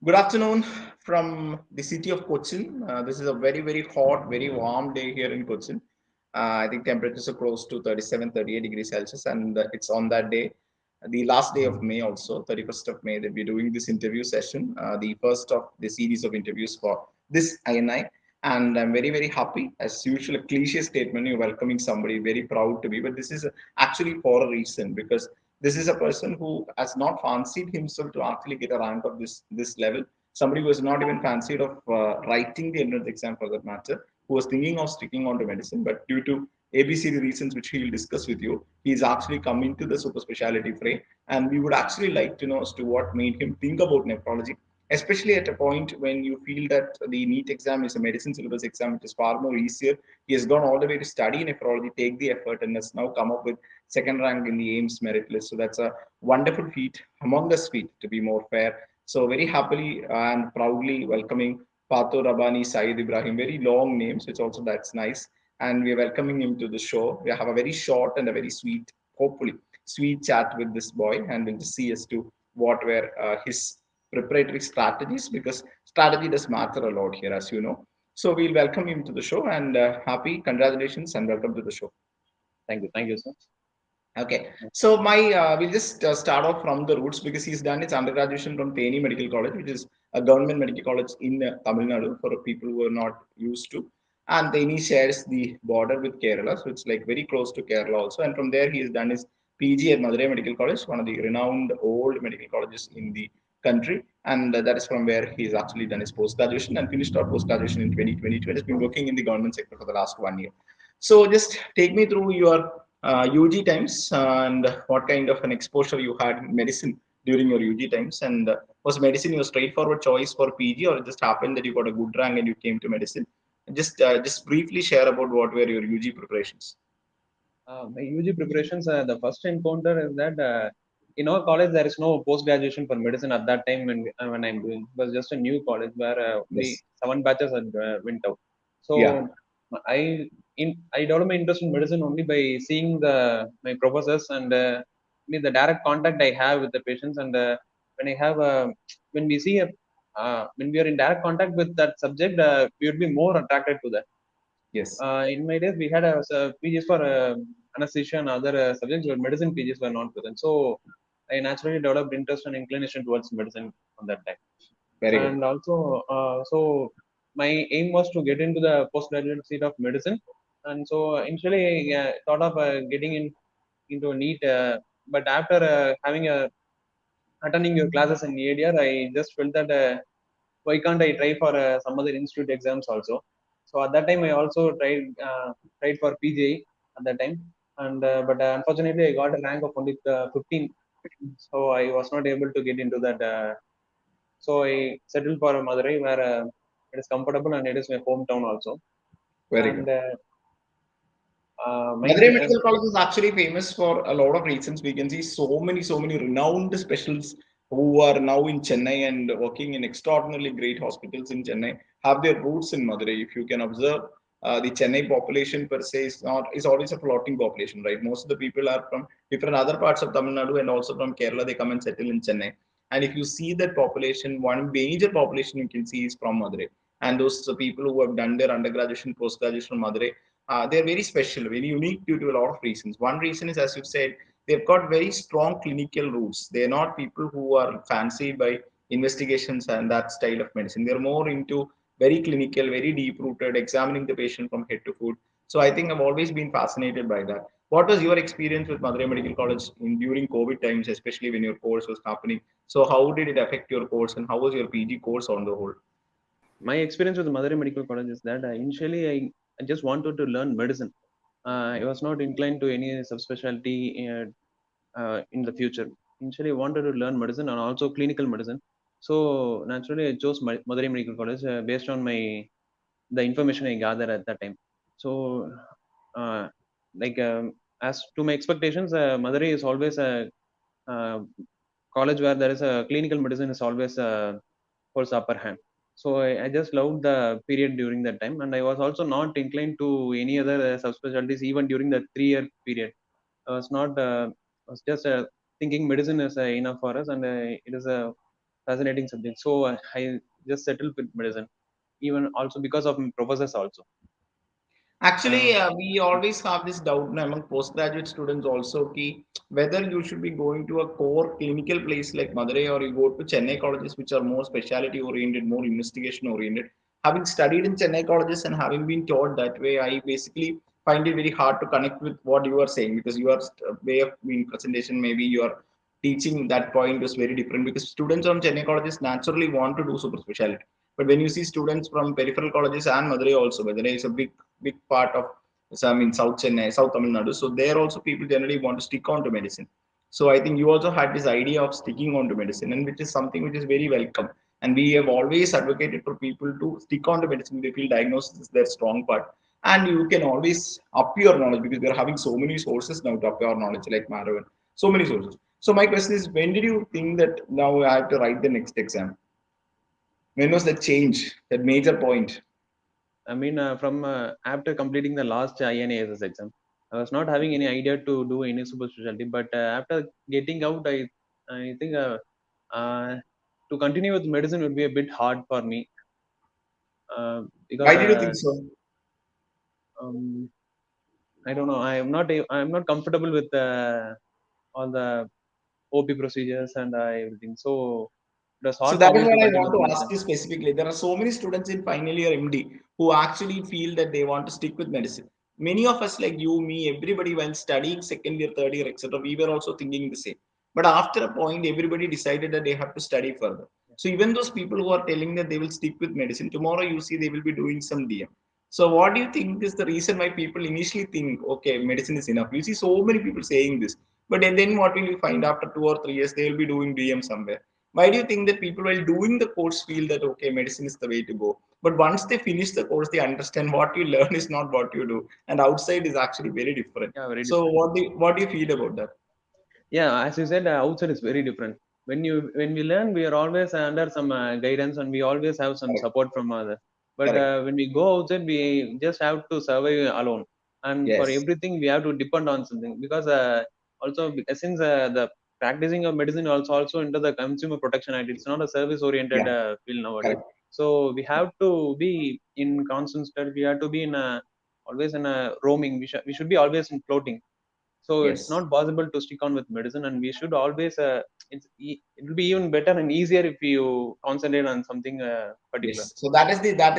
Good afternoon from the city of Cochin. This is a very hot, very warm day here in Cochin. I think temperatures are close to 37, 38 degrees Celsius, and it's on that day, the last day of May also, 31st of May, that we're doing this interview session, the first of the series of interviews for this INI. And I'm very happy. As usual, a cliche statement, you're welcoming somebody, very proud to be, but this is actually for a reason because this is a person who has not fancied himself to actually get a rank of this level. Somebody who has not even fancied of writing the entrance exam for that matter, who was thinking of sticking on to medicine, but due to ABCD reasons, which he will discuss with you, he's actually come into the super speciality fray. And we would actually like to know as to what made him think about nephrology, especially at a point when you feel that the NEET exam is a medicine syllabus exam, which is far more easier. He has gone all the way to study nephrology, take the effort, and has now come up with second rank in the AIIMS merit list. So that's a wonderful feat, humongous feat to be more fair. So very happily and proudly welcoming Fathhur Rabbani Syed Ibrahim. Very long name, so it's also that's nice. And we are welcoming him to the show. We have a very short and a very sweet, hopefully sweet chat with this boy, and we'll just see as to what were his preparatory strategies, because strategy does matter a lot here, as you know. So we'll welcome him to the show, and happy congratulations and welcome to the show. Thank you, sir. Okay, so my we'll just start off from the roots because he's done his undergraduate from Theni Medical College, which is a government medical college in Tamil Nadu for people who are not used to. And Theni shares the border with Kerala, so it's like very close to Kerala also. And from there, he has done his PG at Madurai Medical College, one of the renowned old medical colleges in the country. And that is from where he's actually done his post graduation and finished our post graduation in 2022. And has been working in the government sector for the last 1 year. So just take me through your UG times and what kind of an exposure you had in medicine during your UG times, and was medicine your straightforward choice for PG, or it just happened that you got a good rank and you came to medicine? Just briefly share about what were your UG preparations. My UG preparations, the first encounter is that in our college there is no post graduation for medicine at that time when I'm doing. It was just a new college where only Yes. 7 batches had went out. Yeah. So I developed my interest in medicine only by seeing the my professors and the direct contact I have with the patients, and when I have when we see a when we are in direct contact with that subject, we would be more attracted to that. Yes. In my days, we had a PGs for anesthesia and other subjects, but medicine PGs were not present. So I naturally developed interest and inclination towards medicine on that time. Very good. And also, so my aim was to get into the postgraduate seat of medicine. And so initially, I thought of getting into a NEET, but after having a attending your classes in ADR, I just felt that why can't I try for some other institute exams also? So at that time, I also tried for PGI at that time, and but unfortunately, I got a rank of only 15, so I was not able to get into that. So I settled for Madurai, where it is comfortable and it is my hometown also. Very good. And my Madurai Medical College is actually famous for a lot of reasons. We can see so many renowned specialists who are now in Chennai and working in extraordinarily great hospitals in Chennai have their roots in Madurai. If you can observe, the Chennai population per se is always a floating population, right? Most of the people are from different other parts of Tamil Nadu and also from Kerala. They come and settle in Chennai. And if you see that population, one major population you can see is from Madurai. And those people who have done their undergraduate, post graduation from Madurai, they're very special, very unique due to a lot of reasons. One reason is, as you said, they've got very strong clinical roots. They're not people who are fancied by investigations and that style of medicine. They're more into very clinical, very deep rooted, examining the patient from head to foot. So I think I've always been fascinated by that. What was your experience with Madurai Medical College during COVID times, especially when your course was happening? So how did it affect your course, and how was your PG course on the whole? my experience with the Madurai Medical College is that initially I just wanted to learn medicine. I was not inclined to any subspecialty in the future. Initially, I wanted to learn medicine and also clinical medicine. So naturally, I chose Madurai Medical College based on the information I gathered at that time. So, uh, like as to my expectations, Madurai is always a uh, college where there is a clinical medicine is always holds upper hand. So I just loved the period during that time, and I was also not inclined to any other subspecialties even during the 3 year period. I was just thinking medicine is enough for us, and it is a fascinating subject. So I just settled with medicine, even also because of my professors also. Uh, Actually, we always have this doubt now among postgraduate students also ki, whether you should be going to a core clinical place like Madurai or you go to Chennai colleges which are more specialty oriented, more investigation oriented. Having studied in Chennai colleges and having been taught that way, I basically find it very hard to connect with what you are saying because your way of being presentation, maybe your teaching that point was very different because students on Chennai colleges naturally want to do super specialty. But when you see students from peripheral colleges and Madurai also, Madurai is a big part of some in South Chennai, South Tamil Nadu. So there also people generally want to stick on to medicine. So I think you also had this idea of sticking on to medicine, and which is something which is very welcome. And we have always advocated for people to stick on to medicine. They feel diagnosis is their strong part. And you can always up your knowledge because we are having so many sources now to up your knowledge, like Marrow, so many sources. So my question is, when did you think that now I have to write the next exam? When was that change, that major point? I mean, from after completing the last INASS exam, I was not having any idea to do any super specialty. But after getting out, I think uh, to continue with medicine would be a bit hard for me because Why did you think so? um, I don't know. I'm not comfortable with all the OP procedures and everything. So it was So hard that for is me to what I continue want with to ask medicine. you specifically. There are so many students in final year MD who actually feel that they want to stick with medicine. Many of us, like you, me, everybody, while studying second year, third year, etc., we were also thinking the same. But after a point, everybody decided that they have to study further. So even those people who are telling that they will stick with medicine, tomorrow you see they will be doing some DM. So what do you think is the reason why people initially think, okay, medicine is enough? You see so many people saying this, but then what will you find after 2 or 3 years? They will be doing DM somewhere. Why do you think that people while doing the course feel that okay, medicine is the way to go? But once they finish the course, they understand what you learn is not what you do, and outside is actually very different. Yeah, very So different. what do you feel about that? Yeah, as you said, outside is very different. When we learn, we are always under some guidance, and we always have some Correct. support from others. But Correct. when we go outside, we just have to survive alone, and for Yes. everything we have to depend on something. Because since the practicing of medicine also into the Consumer Protection Act, it's not a service oriented Yeah. field nowadays. Correct. So we have to be in constant study. We have to be in a always in a roaming. We should be always in floating, so it's Yes. not possible to stick on with medicine, and we should always it will be even better and easier if you concentrate on something particular. Yes. So that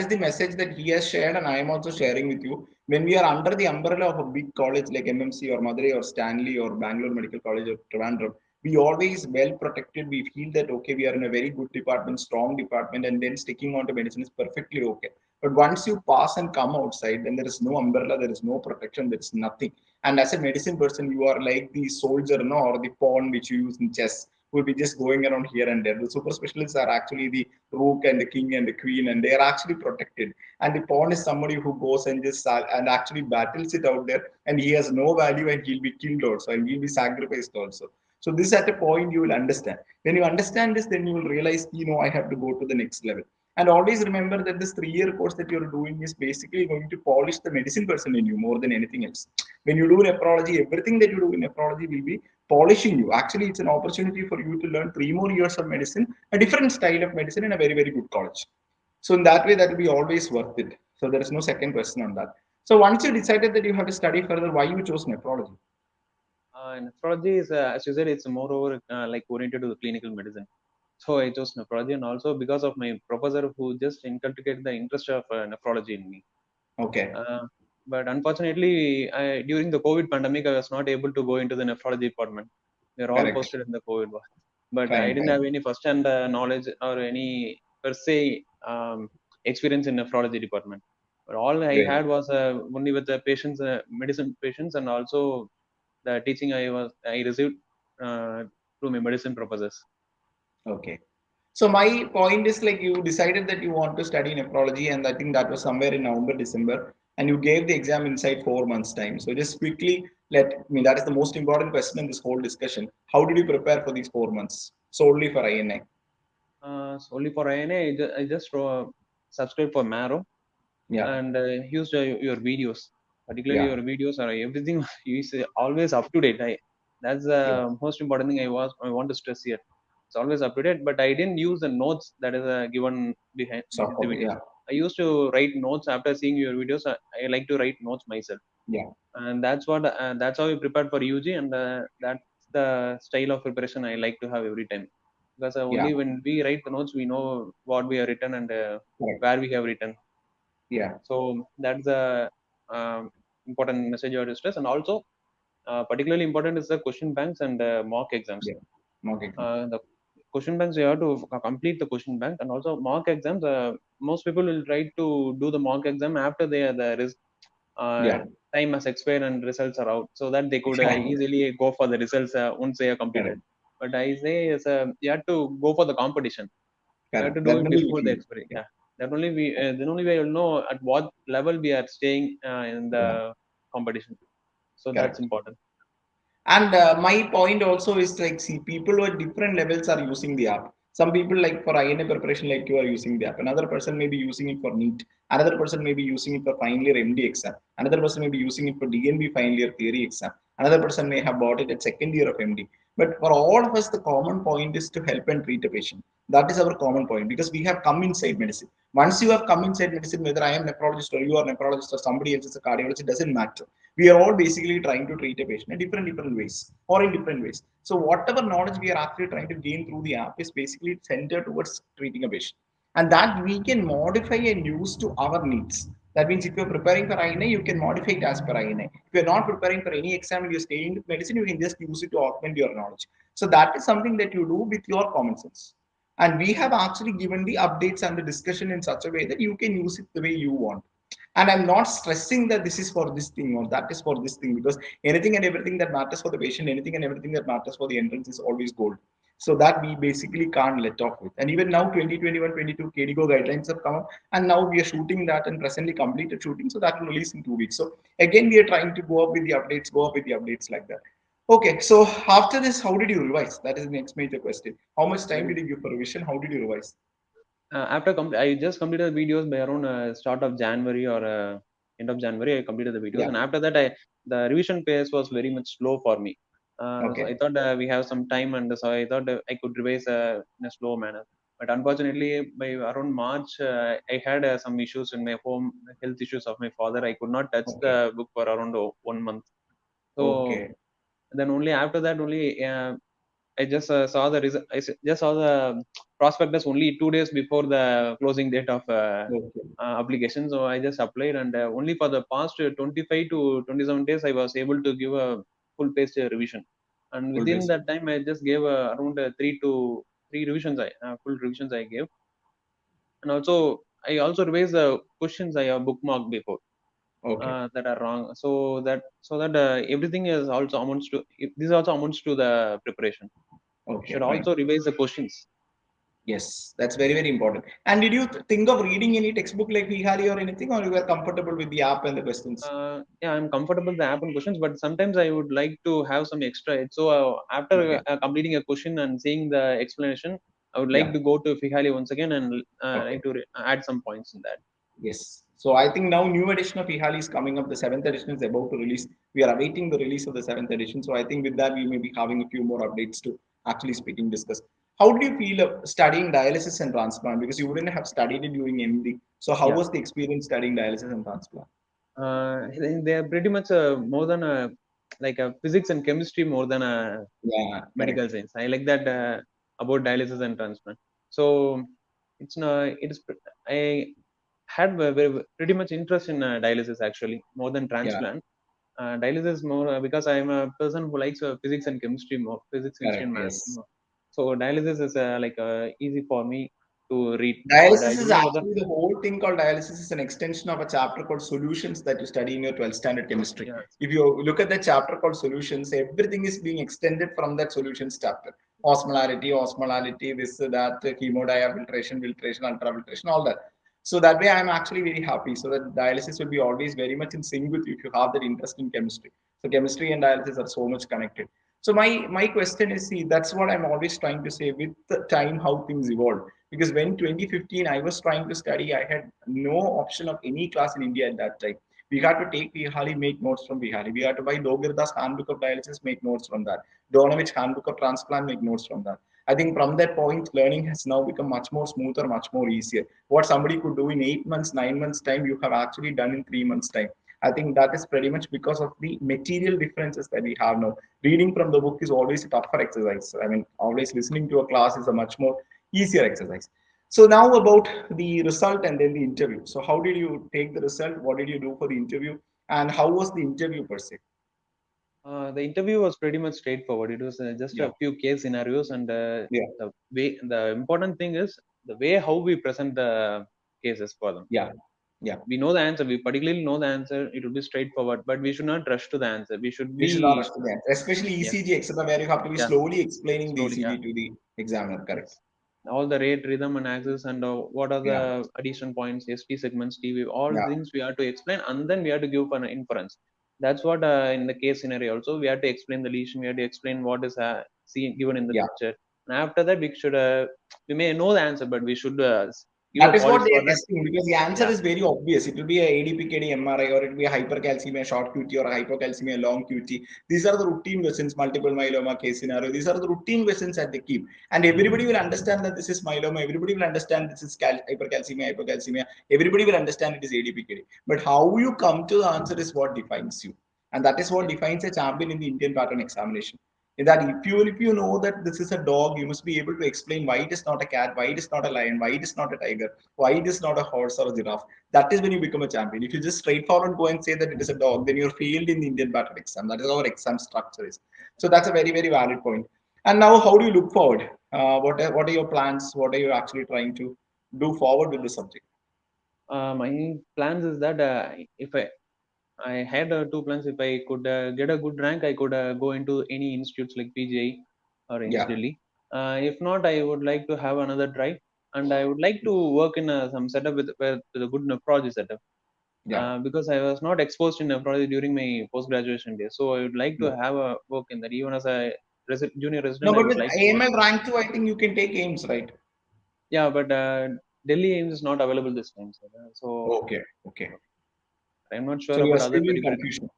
is the message that he has shared, and I am also sharing with you. When we are under the umbrella of a big college like MMC or Madurai or Stanley or Bangalore Medical College or Trivandrum, we always well protected. We feel that okay, we are in a very good department, strong department, and then sticking on to medicine is perfectly okay. But once you pass and come outside, then there is no umbrella, there is no protection, there is nothing. And as a medicine person, you are like the soldier, no, or the pawn which you use in chess, who will be just going around here and there. The super specialists are actually the rook and the king and the queen, and they are actually protected. And the pawn is somebody who goes and just and actually battles it out there, and he has no value, and he'll be killed also, and he'll be sacrificed also. So this at a point you will understand. When you understand this, then you will realize, I have to go to the next level. And always remember that this 3 year course that you're doing is basically going to polish the medicine person in you more than anything else. When you do nephrology, everything that you do in nephrology will be polishing you. Actually, it's an opportunity for you to learn 3 more years of medicine, a different style of medicine in a very, very good college. So in that way, that will be always worth it. So there is no second question on that. So once you decided that you have to study further, why you chose nephrology? Nephrology is as you said, it's moreover like oriented to the clinical medicine. So I chose nephrology, and also because of my professor who just inculcated the interest of nephrology in me. Okay, uh, but unfortunately, during the COVID pandemic, I was not able to go into the nephrology department. We are all correct. posted in the COVID ward. But I Fine, didn't have fine. any first-hand knowledge or any per se experience in nephrology department. But all I Great. had was only with the patients, medicine patients, and also the teaching I received through my medicine professors. Okay. So my point is like you decided that you want to study nephrology, and I think that was somewhere in November, December, and you gave the exam inside 4 months' time. So just quickly let me that is the most important question in this whole discussion. How did you prepare for these 4 months solely for INA? Solely for INA, I just subscribed for Marrow Yeah, and used your videos. Particularly, yeah, your videos are everything is always up to date. That's yeah. the most important thing I want to stress here. it's always up to date. But I didn't use the notes that is given behind the Software, videos. yeah, I used to write notes after seeing your videos. I like to write notes myself, yeah, and that's how we prepared for UG, and that's the style of preparation I like to have every time, because yeah, only when we write the notes we know what we have written and correct, where we have written. yeah, So that's the important message I want to stress. And also, particularly important is the question banks and mock exams. yeah. Okay, The question banks, you have to complete the question bank, and also mock exams. Most people will try to do the mock exam after uh, yeah, time has expired and results are out, so that they could yeah, easily go for the results once they are completed. correct, But I say is you have to go for the competition. You have to correct. do That it only we before the feel. expiry. Yeah, Yeah, that only we then only we will know at what level we are staying in yeah, the competition. So that's correct. important. And my point also is like, see, people at different levels are using the app. Some people, like for INA preparation, like you, are using the app. Another person may be using it for NEET. Another person may be using it for final year MD exam. Another person may be using it for DNB final year theory exam. Another person may have bought it at second year of MD. But for all of us, the common point is to help and treat a patient. That is our common point, because we have come inside medicine. Once you have come inside medicine, whether I am nephrologist or you are nephrologist or somebody else is a cardiologist, it doesn't matter. We are all basically trying to treat a patient in different ways or in different ways. So whatever knowledge we are actually trying to gain through the app is basically centered towards treating a patient, and that we can modify and use to our needs. That means if you're preparing for INA, you can modify it as per INA. If you're not preparing for any exam and you're staying with medicine, you can just use it to augment your knowledge. So that is something that you do with your common sense. And we have actually given the updates and the discussion in such a way that you can use it the way you want. And I'm not stressing that this is for this thing or that is for this thing, because anything and everything that matters for the patient, anything and everything that matters for the entrance is always gold. So that we basically can't let off with. And even now 2021 22 KDGO guidelines have come up, and now we are shooting that and presently completed shooting, so that will release in 2 weeks. So again, we are trying to go up with the updates like that. Okay, so after this, how did you revise? That is the next major question. How much time did you give for revision? How did you revise? I just completed the videos by around start of January or end of January. I completed the videos, Yeah. and after that, the revision pace was very much slow for me. So Okay. I thought we have some time, and so I thought I could revise in a slow manner. But unfortunately, by around March, I had some issues in my home, health issues of my father. I could not touch Okay. the book for around 1 month. So Okay. then only after that only I just saw the just saw the prospectus only 2 days before the closing date of Okay. application. So I just applied, and only for the past 25 to 27 days I was able to give a full paced revision. And Full within base. that time, I just gave around three revisions. Full revisions I gave, and also I also revised the questions I have bookmarked before Okay. that are wrong. So that everything is also amounts to this also amounts to the preparation. You Okay. should Fine. also revise the questions. Yes, that's very, very important. And did you think of reading any textbook like Vihari or anything, or you were comfortable with the app and the questions? Yeah, I'm comfortable with the app and questions, but sometimes I would like to have some extra. So after Okay. completing a question and seeing the explanation, I would like Yeah. to go to Fihali once again and Okay. like to add some points in that. Yes. So I think now new edition of Ihali is coming up. The seventh edition is about to release. We are awaiting the release of the seventh edition. So I think with that we may be having a few more updates to actually speaking discuss. How do you feel studying dialysis and transplant? Because you wouldn't have studied it during MD. So how Yeah, was the experience studying dialysis and transplant? they are pretty much more than a like a physics and chemistry more than a Yeah, correct. medical science. I like that about dialysis and transplant. So it's not. I had pretty much interest in dialysis actually more than Yeah, transplant. Dialysis more because I'm a person who likes physics and chemistry more, physics, chemistry, correct. and math Yes. more. So dialysis is easy for me to read, but I Dialysis don't is know whether. actually the whole thing called dialysis is an extension of a chapter called solutions that you study in your 12th standard chemistry. Yeah, If you look at the chapter called solutions, everything is being extended from that solutions chapter. Osmolality, this, that, hemodiafiltration, filtration, ultrafiltration, all that. So that way I'm actually very happy. So that dialysis will be always very much in sync with you if you have that interest in chemistry. So chemistry and dialysis are so much connected. So my question is, see, that's what I'm always trying to say with the time how things evolve. Because when 2015 I was trying to study, I had no option of any class in India at that time. We had to take Vihari, make notes from Vihari. We had to buy Dogirda's Handbook of Dialysis, make notes from that. Donovich Handbook of Transplant, make notes from that. I think from that point, learning has now become much more smoother, much more easier. What somebody could do in 8 months, 9 months time, you have actually done in 3 months time. I think that is pretty much because of the material differences that we have now. Reading from the book is always a tougher exercise. I mean, always listening to a class is a much more easier exercise. So now about the result and then the interview. So how did you take the result? What did you do for the interview? And how was the interview per se? The interview was pretty much straightforward. It was just Yeah, a few case scenarios, and yeah, the important thing is the way how we present the cases for them. yeah, yeah. We know the answer. We particularly know the answer. It will be straightforward, but we should not rush to the answer. We should We should not rush be, to the answer, especially yeah, ECG, etc., where you have to be yeah, slowly explaining the slowly, yeah. ECG to the examiner. Correct. Yes. All the rate, rhythm, and axis, and what are Yeah, the addition points, ST segments, TV, all yeah, things we have to explain, and then we have to give an inference. That's what in the case scenario also we have to explain the lesion, we have to explain what is seen given in the yeah. picture, and after that we should we may know the answer, but we should give a That is what polish they for are that. testing because the answer Yeah, is very obvious. It will be a ADPKD MRI or it will be a hypercalcemia short QT or a hypocalcemia long QT. These are the routine questions, multiple myeloma case scenario. These are the routine questions that they keep. And everybody will understand that this is myeloma. Everybody will understand this is hypercalcemia, hypocalcemia. Everybody will understand it is ADPKD. But how you come to the answer is what defines you. And that is what yes, defines a champion in the Indian pattern examination. In that if you know that this is a dog, you must be able to explain why it is not a cat, why it is not a lion, why it is not a tiger, why it is not a horse or a giraffe. That is when you become a champion. If you just straightforward go and say that it is a dog, then you're failed in the Indian pattern exam. That is our exam structure is. So that's a very, very valid point. And now how do you look forward? What are your plans? What are you actually trying to do forward with the subject? my plans is that if I had two plans. If I could get a good rank, I could go into any institutes like PGI or AIIMS Yeah, Delhi. If not, I would like to have another try, and I would like to work in some setup with a good nephrology setup. yeah, Because I was not exposed in nephrology during my post graduation days, so I would like yeah. to have a work in that. Even as a junior No, resident, I but would with like to work. AML rank 2, I think you can take aims, right? Yeah, but Delhi AIIMS is not available this time, sir. So Okay, okay. I'm not So sure you are about other still in peripheral. confusion.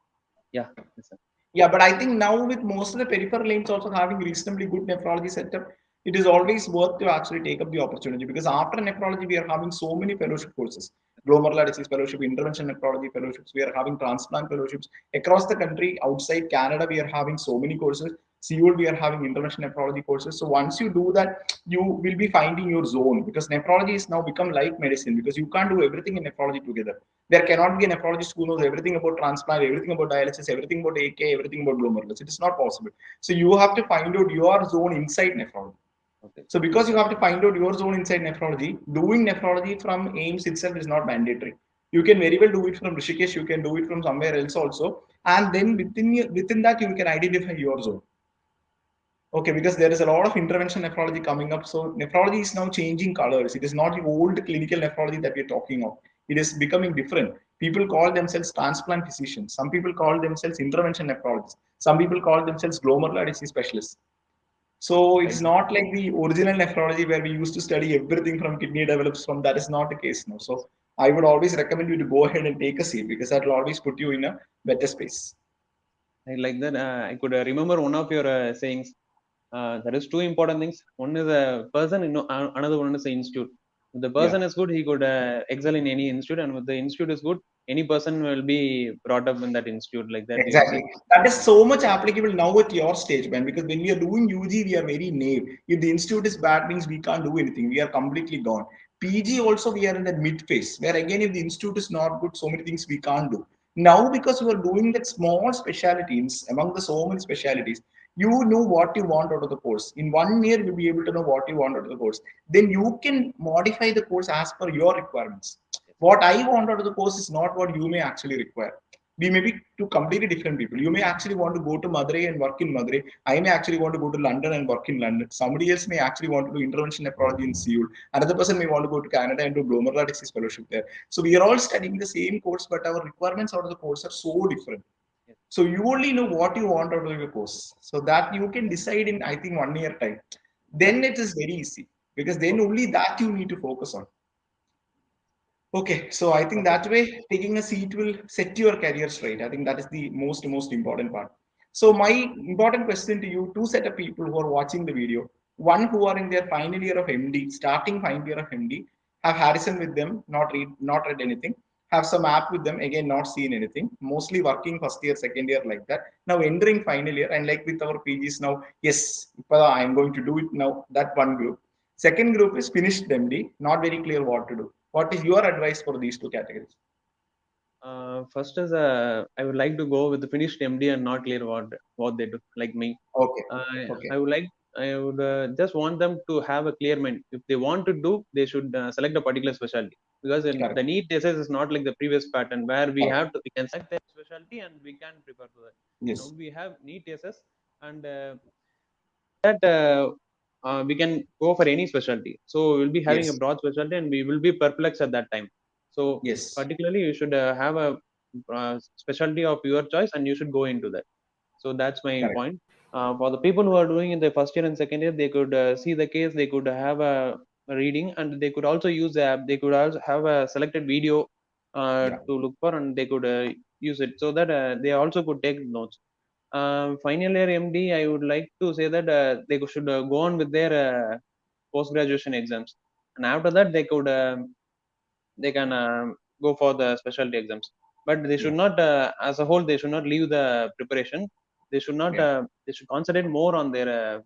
Yeah, yes, sir. Yeah, but I think now with most of the peripheral lanes also having reasonably good nephrology setup, it is always worth to actually take up the opportunity because after nephrology, we are having so many fellowship courses. Glomerular disease fellowship, intervention nephrology fellowships, we are having transplant fellowships across the country. Outside Canada, we are having so many courses. Seoul, we are having intervention nephrology courses. So once you do that, you will be finding your zone because nephrology is now become like medicine because you can't do everything in nephrology together. There cannot be a nephrologist who knows everything about transplant, everything about dialysis, everything about AK, everything about glomerulus. It is not possible. So you have to find out your zone inside nephrology. Okay. So because you have to find out your zone inside nephrology, doing nephrology from AIIMS itself is not mandatory. You can very well do it from Rishikesh, you can do it from somewhere else also, and then within that you can identify your zone. Okay, because there is a lot of intervention nephrology coming up. So nephrology is now changing colors. It is not the old clinical nephrology that we're talking of. It is becoming different. People call themselves transplant physicians. Some people call themselves intervention nephrologists. Some people call themselves glomerular disease specialists. So it's Right. not like the original nephrology where we used to study everything from kidney develops from. That is not the case now. So I would always recommend you to go ahead and take a seat because that will always put you in a better space. Like that, I could remember one of your sayings. There is two important things. One is a person, another one is the institute. If the Yeah. person is good, he could excel in any institute, and if the institute is good, any person will be brought up in that institute. Like that, you Exactly. said. That is so much applicable now at your stage, man. Because when we are doing UG, we are very naive. If the institute is bad, means we can't do anything. We are completely gone. PG also, we are in that mid phase, where again, if the institute is not good, so many things we can't do. Now, because we are doing that small specialties among the so many specialties, you know what you want out of the course. In 1 year, you'll be able to know what you want out of the course. Then you can modify the course as per your requirements. What I want out of the course is not what you may actually require. We may be two completely different people. You may actually want to go to Madurai and work in Madurai. I may actually want to go to London and work in London. Somebody else may actually want to do intervention nephrology in Seoul. Another person may want to go to Canada and do glomerular disease fellowship there. So we are all studying the same course, but our requirements out of the course are so different. Yes. So you only know what you want out of your course. So that you can decide in I think 1 year time. Yeah. Then it is very easy because then Okay. only that you need to focus on. Okay, so I think Okay. that way taking a seat will set your career straight. I think that is the most important part. So Yes. my important question to you, two set of people who are watching the video. one who are in their final year of MD, starting final year of MD, have Harrison with them, not read anything, have some app with them, again, not seen anything, mostly working first year, second year like that. Now entering final year, and like with our PGs now, yes, I'm going to do it now, that one group. Second group is finished MD, not very clear what to do. What is your advice for these two categories? First is I would like to go with the finished MD and not clear what they do, like me. Okay. Uh, Okay. I would just want them to have a clear mind. If they want to do, they should select a particular specialty, because in the Correct. NEET SS is not like the previous pattern where Correct. we can select a specialty and we can prepare for that. Now Yes. we have NEET SS, and that we can go for any specialty. So we'll be having a Yes. broad specialty and we will be perplexed at that time. So Yes. particularly you should have a specialty of your choice and you should go into that. So that's my Correct. point. For the people who are doing in the first year and second year, they could see the case, they could have a reading, and they could also use the app. They could also have a selected video Yeah. to look for, and they could use it so that they also could take notes. Final year MD, I would like to say that they should go on with their post graduation exams, and after that they can go for the specialty exams. But they should Yeah. not, as a whole, they should not leave the preparation. They should not. Yeah. They should concentrate more on their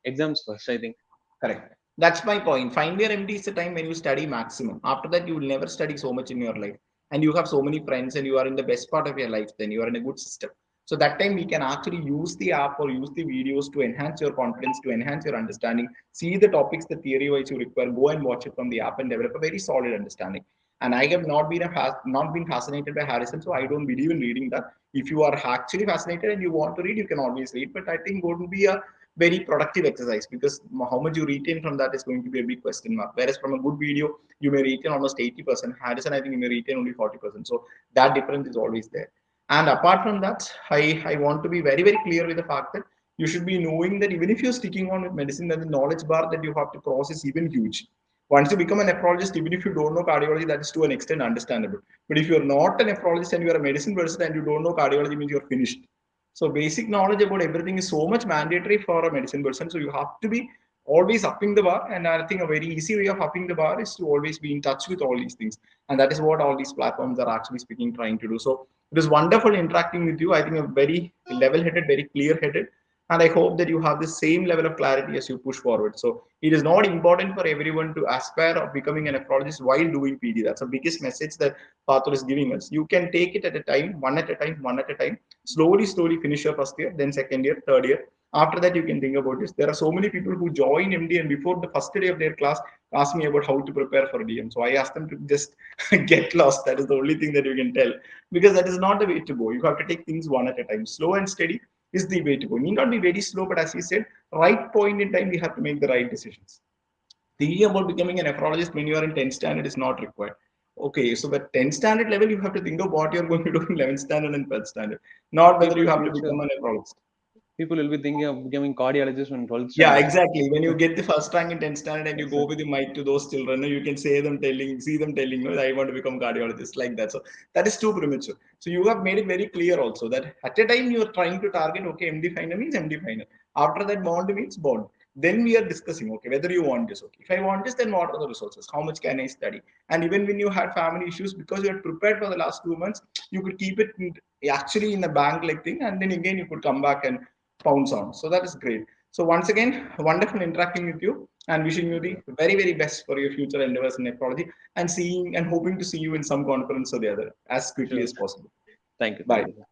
exams first, I think. Correct. That's my point. Final year MD is the time when you study maximum. After that, you will never study so much in your life. And you have so many friends and you are in the best part of your life, then you are in a good system. So that time we can actually use the app or use the videos to enhance your confidence, to enhance your understanding, see the topics, the theory wise you require, go and watch it from the app and develop a very solid understanding. And I have not been fascinated by Harrison, so I don't believe in reading that. If you are actually fascinated and you want to read, you can always read. But I think wouldn't be a very productive exercise, because how much you retain from that is going to be a big question mark. Whereas from a good video, you may retain almost 80%. Harrison, I think you may retain only 40%. So that difference is always there. And apart from that, I want to be very, very clear with the fact that you should be knowing that even if you're sticking on with medicine, then the knowledge bar that you have to cross is even huge. Once you become a nephrologist, even if you don't know cardiology, that is to an extent understandable. But if you're not a nephrologist and you're a medicine person and you don't know cardiology, means you're finished. So basic knowledge about everything is so much mandatory for a medicine person. So you have to be always upping the bar. And I think a very easy way of upping the bar is to always be in touch with all these things. And that is what all these platforms are actually speaking, trying to do. So it was wonderful interacting with you. I think a very level-headed, very clear-headed. And I hope that you have the same level of clarity as you push forward. So it is not important for everyone to aspire of becoming a nephrologist while doing PD. That's the biggest message that Fathhur is giving us. You can take it at a time, one at a time, one at a time. Slowly finish your first year, then second year, third year. After that, you can think about this. There are so many people who join MD and before the first day of their class ask me about how to prepare for DM. So I ask them to just get lost. That is the only thing that you can tell, because that is not the way to go. You have to take things one at a time. Slow and steady is the way to go. It need not be very slow, but as you said, right point in time, we have to make the right decisions. Thinking about becoming a nephrologist when you are in 10th standard is not required. Okay, so the 10th standard level, you have to think of what you're going to do in 11th standard and 12th standard, not whether People you in have to future, become a nephrologist. people will be thinking of becoming cardiologists in 12th Yeah, standard. exactly. When you get the first rank in 10th standard and you Yes, go sir. with the mic to those children, you can see them telling, no, I want to become cardiologist like that. So that is too premature. So you have made it very clear also that at a time you are trying to target, okay, MD final means MD final. After that, bond means bond. Then we are discussing, okay, whether you want this. Okay, if I want this, then what are the resources? How much can I study? And even when you had family issues, because you had prepared for the last 2 months, you could keep it actually in a bank like thing, and then again you could come back and pounce on. So that is great. So once again, wonderful interacting with you and wishing you the very, very best for your future endeavors in nephrology, and seeing and hoping to see you in some conference or the other as quickly Sure. as possible. Thank you. Bye. Thank you.